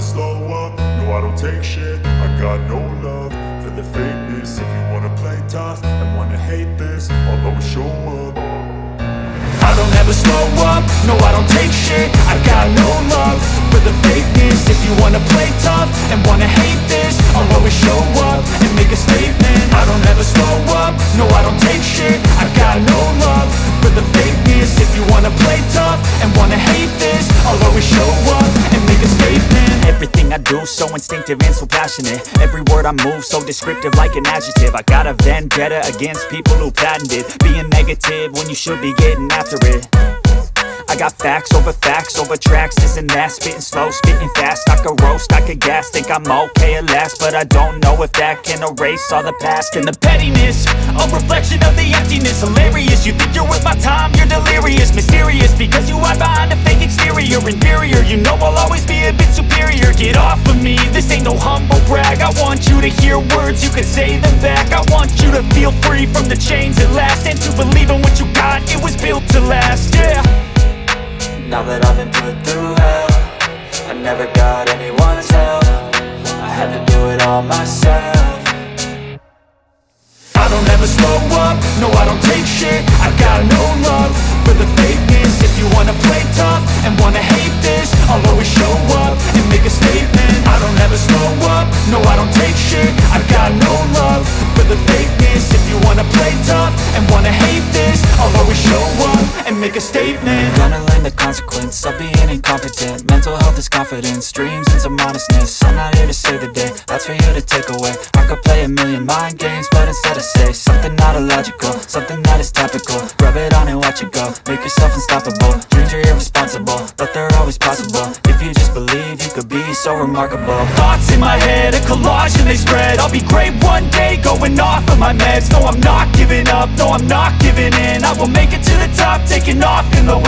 slow up, no I don't take shit. I got no love for the fakeness. If you wanna play tough and wanna hate this, I'll always show up. I don't ever slow up, no I don't take shit. I got no love for the fakeness. If you wanna play tough and wanna hate this, I'll always show up and make a statement. I don't ever slow up, no I don't take shit. I got no love for the fakeness. If you wanna play tough and wanna hate this, I'll always show up and make a statement. Everything I do so instinctive and so passionate. Every word I move so descriptive like an adjective. I got a vendetta against people who patented being negative when you should be getting after it. I got facts over tracks, this and that. Spitting slow, spitting fast, I could roast, I could gas. Think I'm okay at last, but I don't know if that can erase all the past. And the pettiness, a reflection of the emptiness. Hilarious, you think you're worth my time, you're delirious. Mysterious, because you hide behind a fake exterior. Inferior, you know I'll always be a bit superior. Get off of me, this ain't no humble brag. I want you to hear words, you can say them back. I want you to feel free from the chains at last, and to believe in what you got, it was built to last, yeah. Now that I've been put through hell, I never got anyone's help. I had to do it all myself. I don't ever slow up, no I don't take shit. I got no love for the fakeness. If you wanna play tough and wanna hate this, I'll always show up and make a statement. I don't ever slow up, no I don't take shit. I got no love for the fakeness. If you wanna play tough and wanna hate this, I'll always show up and make a statement. Gonna learn the consequence of being incompetent. Mental health is confidence, dreams and some honestness. I'm not here to save the day, that's for you to take away. I could play a million mind games, but instead I say something not illogical, something that is topical. Rub it on and watch it go, make yourself unstoppable. Dreams are irresponsible, but they're always possible. If you just believe, you could be so remarkable. Thoughts in my head, a collage and they spread. I'll be great one day, going off of my meds. No, I'm not giving up, no, I'm not giving in. I will make it to the top, taking off in the